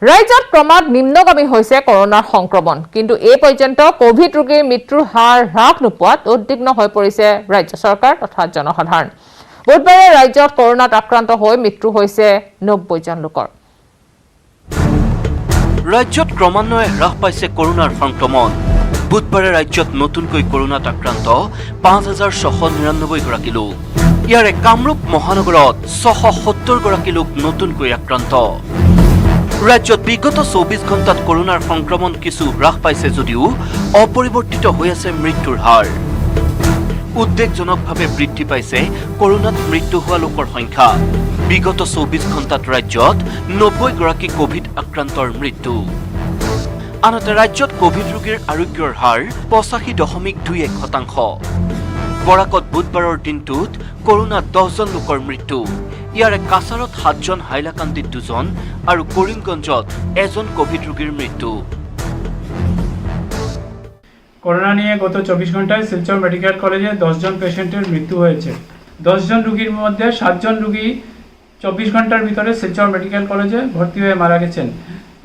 ৰাজ্যত ক্ৰমাৎ নিম্নগামী হৈছে কৰোনাৰ সংক্ৰমণ কিন্তু এই পৰ্যন্ত কোভিড ৰোগীৰ মৃত্যুৰ হাৰ হ্ৰাস নোপোৱাত উদ্বিগ্ন হৈ পৰিছে ৰাজ্য চৰকাৰ তথা জনসাধাৰণ বুধবাৰে ৰাজ্যত কৰোনাত আক্ৰান্ত হৈ মৃত্যু হৈছে 90 জন লোকৰ ৰাজ্যত ক্ৰমান্বয়ে হ্ৰাস পাইছে কৰোনাৰ সংক্ৰমণ বুধবাৰে ৰাজ্যত নতুনকৈ কৰোনাত আক্ৰান্ত 5699 গৰাকী লোক ইয়াৰে কামৰূপ মহানগৰত 670 গৰাকী লোক নতুনকৈ আক্ৰান্ত ৰাজ্যত বিগত 24 ঘণ্টাত কৰোনাৰ সংক্ৰমণ কিছু হ্ৰাস পাইছে যদিও অপৰিৱৰ্তিত হৈ আছে মৃত্যুৰ হাৰ উদ্বেগজনকভাৱে বৃদ্ধি পাইছে কৰোনাত মৃত্যু হোৱা লোকৰ সংখ্যা বিগত 24 ঘণ্টাত ৰাজ্যত 90 গৰাকী কোভিড আক্ৰান্তৰ মৃত্যু আনহাতে ৰাজ্যত কোভিড ৰোগীৰ আৰোগ্যৰ হাৰ 85.21% বৰাকত বুধবাৰৰ দিনটোত কৰোনাত 10 জন লোকৰ মৃত্যু ইয়াৰে কাছাৰত 7 জন হাইলাকান্দিত 2 জন আৰু কৰিমগঞ্জত 1 জন কোভিড ৰোগীৰ মৃত্যু করোনা নিয়ে গত 24 ঘন্টায় শিলচর মেডিকেল কলেজে 10 জন পেশেন্টের মৃত্যু হয়েছে 10 জন রোগীর মধ্যে 7 জন রোগী 24 ঘন্টার ভিতরে শিলচর মেডিকেল কলেজে ভর্তি হয়ে মারা গেছেন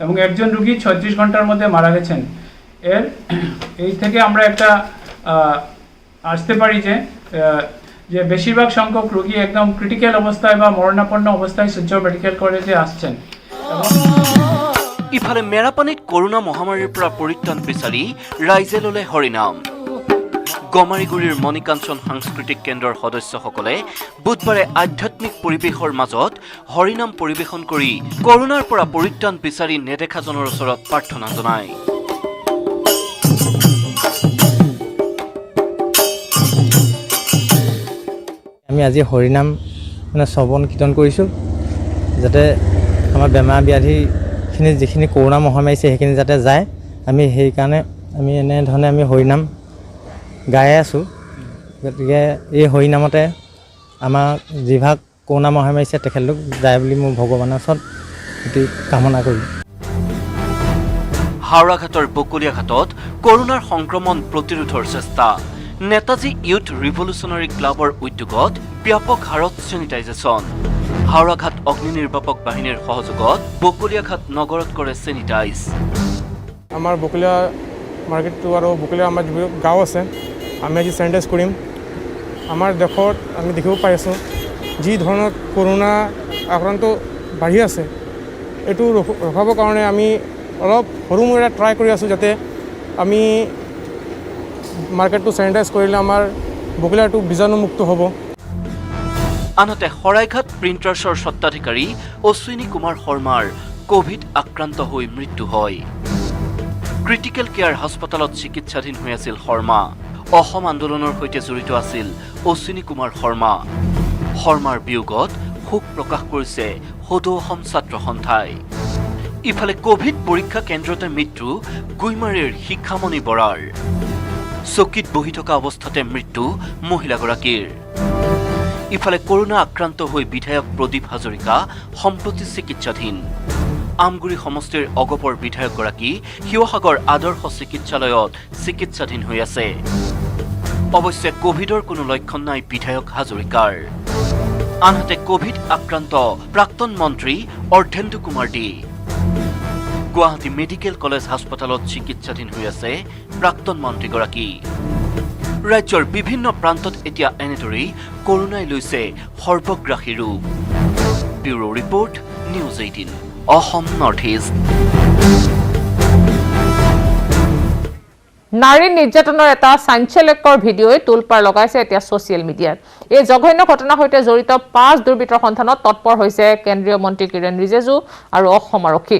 এবং একজন রোগী 36 ঘন্টার মধ্যে মারা গেছেন এই থেকে আমরা একটা আসতে পারি যে বেশিরভাগ সংখ্যক রোগী একদম ক্রিটিক্যাল অবস্থায় বা মরণাপন্ন অবস্থায় শিলচর মেডিকেল কলেজে আসছেন ইফালে মেৰাপানীত কৰোনা মহামাৰীৰ পৰা পৰিত্ৰাণ বিচাৰি ৰাইজে ললে হৰিনাম গমাৰিগুৰিৰ মণিকাঞ্চন সাংস্কৃতিক কেন্দ্ৰৰ সদস্যসকলে বুধবাৰে আধ্যাত্মিক পৰিৱেশৰ মাজত হৰিনাম পৰিৱেশন কৰি কৰোনাৰ পৰা পৰিত্ৰাণ বিচাৰি নেদেখাজনৰ ওচৰত প্ৰাৰ্থনা জনায় আমি আজি হৰিনাম শ্ৰৱণ কীৰ্তন কৰিছোঁ যাতে আমাৰ বেমাৰ ব্যাধি যিখিনি কৰোনা মহামাৰী আছে সেইখিনি যাতে যায় আমি সেইকাৰণে আমি এনেধৰণে আমি হৰিনাম গাই আছোঁ গতিকে এই হৰিনামতে আমাৰ যিভাগ কৰোনা মহামাৰী আছে তেখেতলোক যায় বুলি মই ভগৱানৰ ওচৰত অতি কামনা কৰিম হাওড়াঘাটৰ বকলীয়া ঘাটত কৰোনাৰ সংক্ৰমণ প্ৰতিৰোধৰ চেষ্টা নেতাজী ইউথ ৰিভলিউচনাৰী ক্লাবৰ উদ্যোগত ব্যাপক হাৰত চেনিটাইজেশ্যন হাওড়াঘাট অগ্নি নিৰ্বাপক বাহিনীৰ সহযোগত বকলীয়াঘাট নগৰত কৰে চেনিটাইজ আমাৰ বকলীয়া মাৰ্কেটটো আৰু বকলীয়া আমাৰ যিবোৰ গাঁও আছে আমি আজি চেনিটাইজ কৰিম আমাৰ দেশত আমি দেখিব পাই আছোঁ যি ধৰণৰ কৰোনা আক্ৰান্ত বাঢ়ি আছে এইটো ৰখাবৰ কাৰণে আমি অলপ সৰু মূৰে ট্ৰাই কৰি আছোঁ যাতে আমি মাৰ্কেটটো চেনিটাইজ কৰিলে আমাৰ বকলীয়াটো বীজাণুমুক্ত হ'ব আনহাতে শৰাইঘাট প্ৰিণ্টাৰ্ছৰ স্বত্বাধিকাৰী অশ্বিনী কুমাৰ শৰ্মাৰ কোভিড আক্ৰান্ত হৈ মৃত্যু হয় ক্ৰিটিকেল কেয়াৰ হাস্পতালত চিকিৎসাধীন হৈ আছিল শৰ্মা অসম আন্দোলনৰ সৈতে জড়িত আছিল অশ্বিনী কুমাৰ শৰ্মাৰ বিয়োগত শোক প্ৰকাশ কৰিছে সদৌ অসম ছাত্ৰ সন্থাই ইফালে কোভিড পৰীক্ষা কেন্দ্ৰতে মৃত্যু গুইমাৰীৰ শিক্ষামণি বৰাৰ চকীত বহি থকা অৱস্থাতে মৃত্যু মহিলাগৰাকীৰ ইফালে কৰোনা আক্ৰান্ত হৈ বিধায়ক প্ৰদীপ হাজৰিকা সম্প্ৰতি চিকিৎসাধীন আমগুৰি সমষ্টিৰ অগপৰ বিধায়কগৰাকী শিৱসাগৰ আদৰ্শ চিকিৎসালয়ত চিকিৎসাধীন হৈ আছে অৱশ্যে কোভিডৰ কোনো লক্ষণ নাই বিধায়ক হাজৰিকাৰ আনহাতে কোভিড আক্ৰান্ত প্ৰাক্তন মন্ত্ৰী অৰ্ধেন্দু কুমাৰ দে গুৱাহাটী মেডিকেল কলেজ হাস্পতালত চিকিৎসাধীন হৈ আছে প্ৰাক্তন মন্ত্ৰীগৰাকী ৰাজ্যৰ বিভিন্ন প্ৰান্তত এতিয়া এনেদৰেই কৰোনাই লৈছে সৰ্বগ্ৰাসী ৰূপ bureau report news 18 Assam north east নাৰী নিৰ্যাতনৰ এটা চাঞ্চল্যকৰ ভিডিঅ'ই তোলপাৰ লগাইছে এতিয়া ছ'চিয়েল মিডিয়াত এই জঘন্য ঘটনাৰ সৈতে জড়িত 5 দুৰ্বৃত্তৰ সন্ধানত তৎপৰ হৈছে কেন্দ্ৰীয় মন্ত্ৰী কিৰণ ৰিজিজু আৰু অসম আৰক্ষী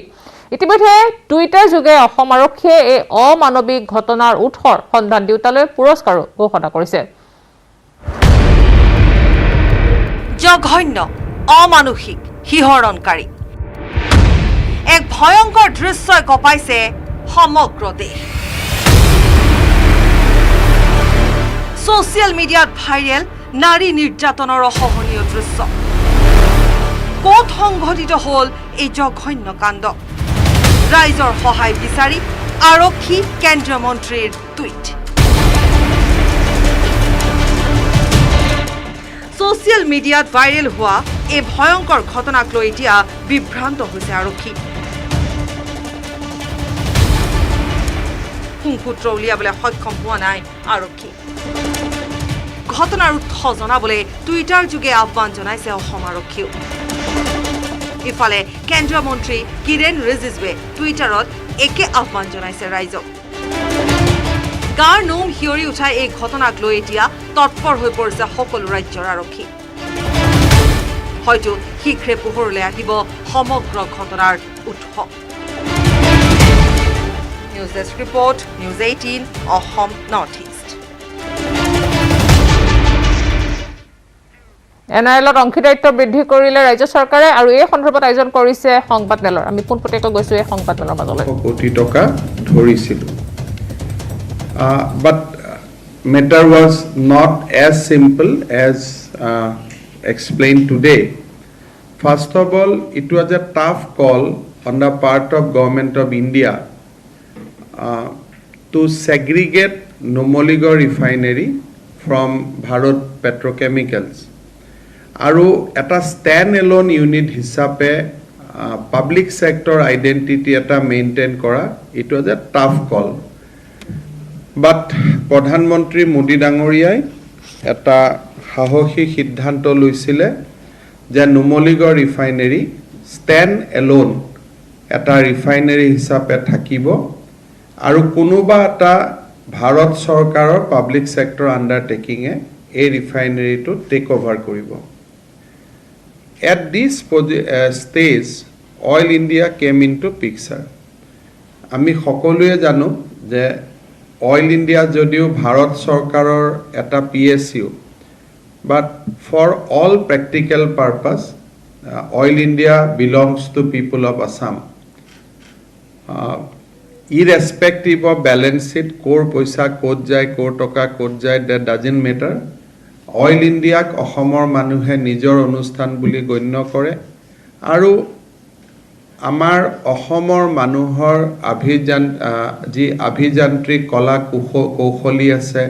ইতিমধ্যে টুইটাৰ যোগে অসম আৰক্ষীয়ে এই অমানৱিক ঘটনাৰ উৎসৰ সন্ধান দিওঁতালৈ পুৰস্কাৰো ঘোষণা কৰিছে জঘন্য অমানুষিক শিহৰণকাৰী এক ভয়ংকৰ দৃশ্যই কঁপাইছে সমগ্ৰ দেশ ছ'চিয়েল মিডিয়াত ভাইৰেল নাৰী নিৰ্যাতনৰ অসহনীয় দৃশ্য ক'ত সংঘটিত হ'ল এই জঘন্য কাণ্ড ৰাইজৰ সহায় বিচাৰি আৰক্ষী কেন্দ্ৰীয় মন্ত্ৰীৰ টুইট ছ'চিয়েল মিডিয়াত ভাইৰেল হোৱা এই ভয়ংকৰ ঘটনাক লৈ এতিয়া বিভ্ৰান্ত হৈছে আৰক্ষী সুংসূত্ৰ উলিয়াবলৈ সক্ষম হোৱা নাই আৰক্ষী ঘটনাৰ উৎস জনাবলৈ টুইটাৰ যোগে আহ্বান জনাইছে অসম আৰক্ষীও ইফালে কেন্দ্ৰীয় মন্ত্ৰী কিৰেণ ৰিজিজুৱে টুইটাৰত একে আহ্বান জনাইছে ৰাইজক গাৰ নোম হিয়ৰি উঠাই এই ঘটনাক লৈ এতিয়া তৎপৰ হৈ পৰিছে সকলো ৰাজ্যৰ আৰক্ষী হয়তো শীঘ্ৰে পোহৰলৈ আহিব সমগ্ৰ ঘটনাৰ উৎস news desk report news 18 Assam north east NRLত অংশীদাৰিত্ব বৃদ্ধি কৰিলে ৰাজ্য চৰকাৰে আৰু এই সন্দৰ্ভত আয়োজন কৰিছে সংবাদ মেলৰ আমি পোনপটীয়াকৈ গৈছো এই সংবাদ মেলৰ মাজলৈ কোটি টকা ধৰিছিলো but matter was not as simple as explained today. First of all, it was a tough call on the part of Government of India to segregate Numaligarh refinery from Bharat Petrochemicals. Aru eta stand-alone unit hisabe public sector identity eta maintain kora, it was a tough call. But প্ৰধানমন্ত্ৰী মোদী ডাঙৰীয়াই এটা সাহসী সিদ্ধান্ত লৈছিলে যে Numaligarh refinery stand alone এটা refinery হিচাপে থাকিব আৰু কোনোবা এটা ভাৰত চৰকাৰৰ পাব্লিক ছেক্টৰ আণ্ডাৰটেকিঙে এই ৰিফাইনেৰীটো টেক অভাৰ কৰিব at this stage oil India came into picture আমি সকলোৱে জানো যে Oil India যদিও ভাৰত চৰকাৰৰ এটা PSU but for all practical purpose Oil India belongs to people of Assam irrespective of balance sheet কৰ পইচা ক'ত যায় কৰ টকা ক'ত যায় that doesn't matter Oil India অসমৰ মানুহে নিজৰ অনুষ্ঠান বুলি গণ্য কৰে আৰু আমাৰ অসমৰ মানুহৰ যি অভিযান্ত্ৰিক কলা কৌশলী আছে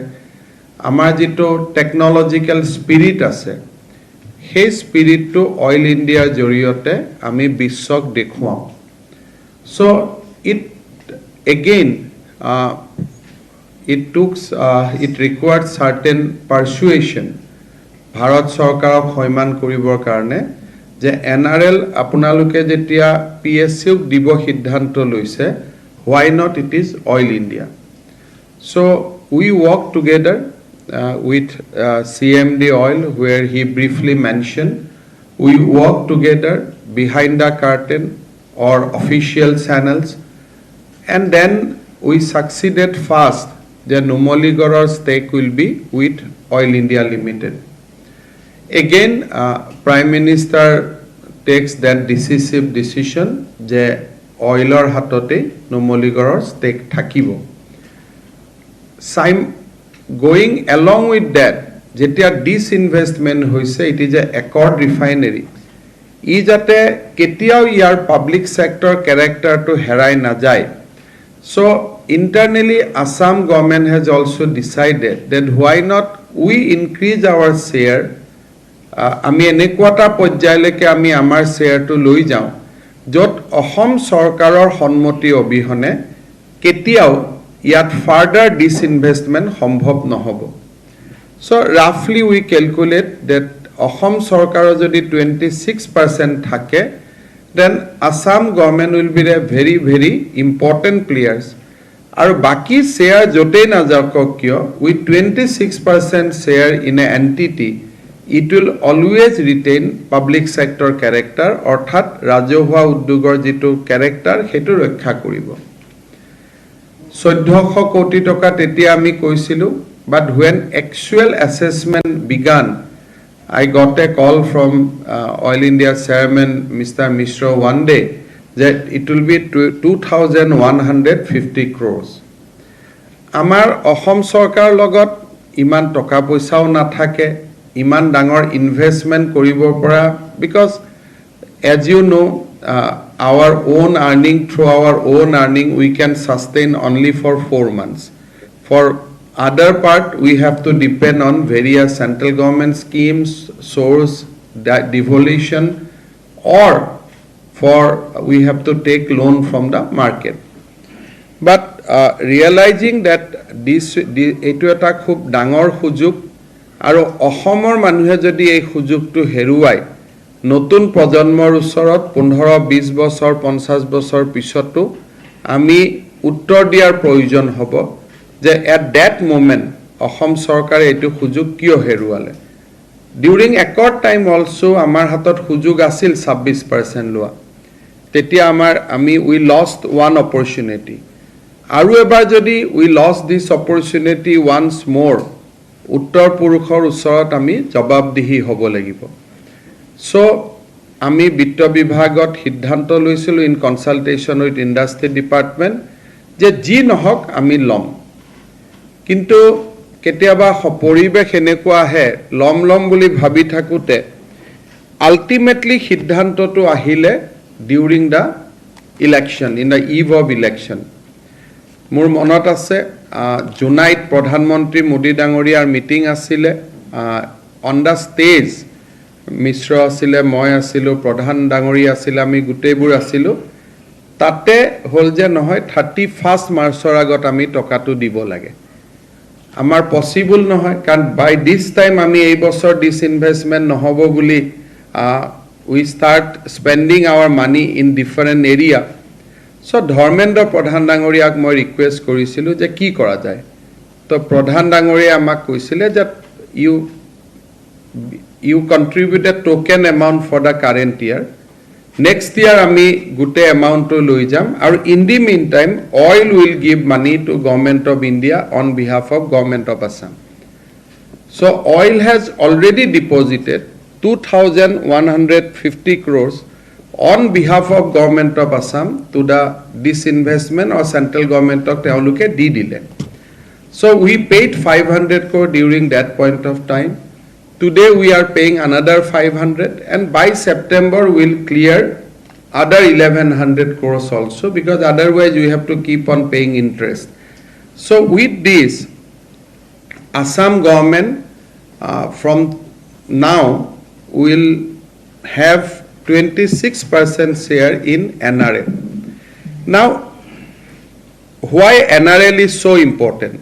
আমাৰ যিটো টেকনলজিক্যাল স্পিৰিট আছে সেই স্পিৰিটটো অইল ইণ্ডিয়াৰ জৰিয়তে আমি বিশ্বক দেখুৱাওঁ so it again it required certain persuasion Bharat চৰকাৰক সন্মান কৰিবৰ কাৰণে যে NRL আপোনালোকে যেতিয়া PSU দিব সিদ্ধান্ত লৈছে why not it is Oil India so we work together with CMD Oil where he briefly mentioned we work together behind the curtain or official channels and then we succeeded fast that Numaligarh's stake will be with Oil India Limited again Prime Minister takes that decisive decision যে অইলৰ হাততে Numaligarhৰ stake থাকিব going along with that যেতিয়া disinvestment হৈছে it is a accord refinery ই যাতে কেতিয়াও ইয়াৰ public sector character to হেৰাই না যায় so internally Assam government has also decided that why not we increase our share আমি এনেকুৱাটা পৰ্যায়লৈকে আমি আমাৰ শ্বেয়াৰটো লৈ যাওঁ য'ত অসম চৰকাৰৰ সন্মতি অবিহনে কেতিয়াও ইয়াত ফাৰ্ডাৰ ডিসইনভেষ্টমেন্ট সম্ভৱ নহব সো ৰাফলি উই ক্যালকুলেট দ্যাট অসম চৰকাৰৰ যদি 26% থাকে then Assam government will be a very very important players আৰু বাকি শ্বেয়াৰ য'তেই নাযাওক কিয় with 26% share in a entity it will always retain public sector character অৰ্থাৎ ৰাজহুৱা উদ্যোগৰ যেটো character হেতু ৰক্ষা কৰিব 1400 কোটি টকা তেতিয়া আমি কৈছিলো but when actual assessment began I got a call from Oil India chairman Mr. Mishra one day that it will be 2150 crores আমাৰ অসম চৰকাৰ লগত ইমান টকা পইচাও নাথাকে ইমান ডাঙৰ ইনভেষ্টমেন্ট কৰিব পৰা because as you know our own earning through our own earning we can sustain only for 4 months for other part we have to depend on various central government schemes source devolution or for we have to take loan from the market but realizing that এইটো এটা খুব ডাঙৰ সুযোগ আৰু অসমৰ মানুহে যদি এই সুযোগটো হেৰুৱায় নতুন প্ৰজন্মৰ ওচৰত 15-20 বছৰ 50 বছৰ পিছতো আমি উত্তৰ দিয়াৰ প্ৰয়োজন হ'ব যে এট দ্যাট মোমেন্ট অসম চৰকাৰে এইটো সুযোগ কিয় হেৰুৱালে ডিউৰিং একৰ্ড টাইম অলসো আমাৰ হাতত সুযোগ আছিল 26% লোৱা তেতিয়া আমি উই লষ্ট ওৱান অপৰচুনিটি আৰু এবাৰ যদি উই লষ্ট দিস অপৰচুনিটি ওয়ান্স মোৰ উত্তৰ পুৰুষৰ ওচৰত আমি জবাবদিহি হ'ব লাগিব সো আমি বিত্ত বিভাগত সিদ্ধান্ত লৈছিলো in consultation with industry department যে জি নহক আমি লম কিন্তু কেতিয়াবা পৰিবেশ এনেকুৱা আহে লম বুলি ভাবি থাকোতে আলটিমেটলি সিদ্ধান্তটো আহিলে during the election in the eve of election মোৰ মনত আছে জুনাইত প্ৰধানমন্ত্ৰী মোদী ডাঙৰীয়াৰ মিটিং আছিলে অন দা ষ্টেজ মিশ্ৰ আছিলে মই আছিলো প্ৰধান ডাঙৰীয়া আছিলে আমি গুটেইবোৰ আছিলো তাতে হল যে নহয় 31 মাৰ্চৰ আগত আমি টকাটো দিব লাগে আমাৰ পসিবল নহয় কাৰণ বাই দিস টাইম আমি এই বছৰ ডিসইনভেস্টমেন্ট নহব বুলি we start spending our money in different area so Dharmendra প্ৰধান ডাঙৰীয়াক মই ৰিকুৱেষ্ট কৰিছিলো যে কি কৰা যায় তো প্ৰধান ডাঙৰীয়া আমাক কৈছিলে যে you contribute a token amount for the current year next year ami gute amount to loi jam and in the meantime oil will give money to government of India on behalf of government of Assam so oil has already deposited 2150 crores on behalf of government of Assam to the disinvestment or central government of teoluke di dile so we paid 500 crore during that point of time. Today we are paying another 500 and by September we'll clear other 1100 crores also because otherwise we have to keep on paying interest. So with this Assam government from now will have 26% share in NRL. Now why NRL is so important?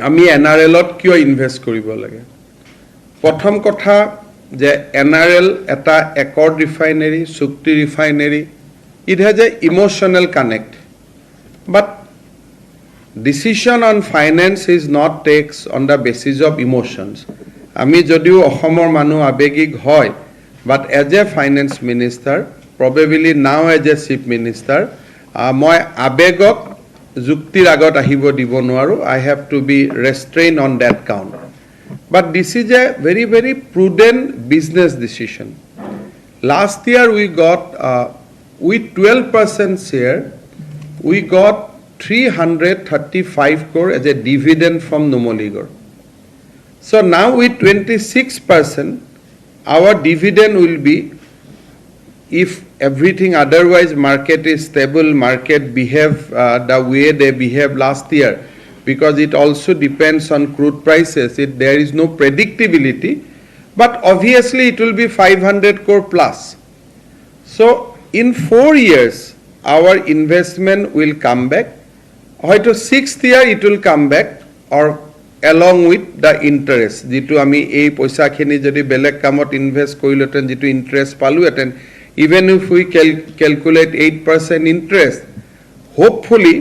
আমি NRLত কিয় invest কৰিব লাগে প্ৰথম কথা যে NRL এটা accord refinery সুক্তি refinery it has a emotional connect but decision on finance is not takes on the basis of emotions আমি যদিও অসমৰ মানুহ আবেগিক হয় but as a finance minister probably now as a chief minister মই আবেগক যুক্তিৰ আগত আহিব দিব নোৱাৰো I have to be restrained on that count but this is a very very prudent business decision last year we got with 12% share we got 335 crore as a dividend from Numaligarh so now with 26% our dividend will be if everything otherwise market is stable market behave the way they behaved last year because it also depends on crude prices there is no predictability but obviously it will be 500 crore plus so in 4 years our investment will come back hoyto 6th year it will come back or along with the interest jitu ami ei paisa khini jodi belek kamot invest koriloten jitu interest palu eten even if we calculate 8% interest hopefully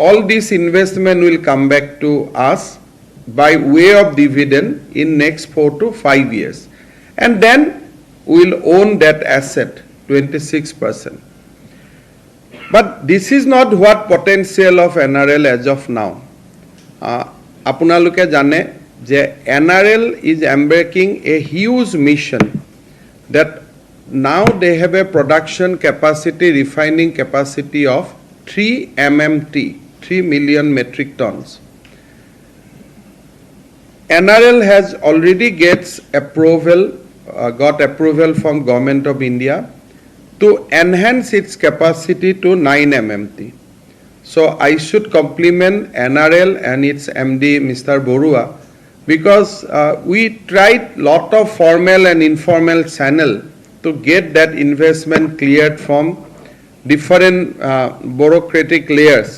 all this investment will come back to us by way of dividend in next 4 to 5 years and then we will own that asset 26% but this is not what potential of NRL as of now apunaluke jane je NRL is embarking a huge mission that now they have a production capacity refining capacity of 3 MMT 3 million metric tons NRL has already got approval from government of India to enhance its capacity to 9 MMT so I should compliment NRL and its MD Mr. Borua because we tried lot of formal and informal channel to get that investment cleared from different bureaucratic layers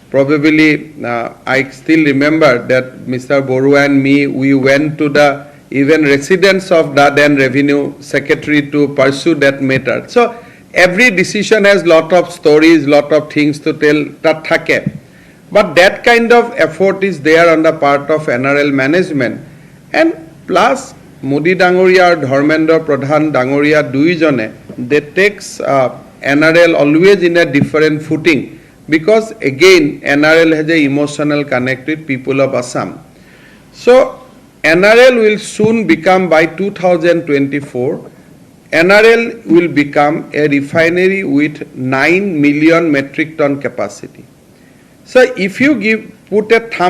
probably I still remember that Mr. Boru and me, we went to the even residence of the then Revenue Secretary to pursue that matter. So every decision has lot of stories, lot of things to tell that thake. But that kind of effort is there on the part of NRL management. And plus Modi Dangoria or Dharmendra Pradhan Dangoria duijone, they takes NRL always in a different footing. Because again, NRL has an emotional connect with people of Assam. So NRL will soon become, by 2024, NRL will become a refinery with 9 million metric ton capacity. So if you put a thumb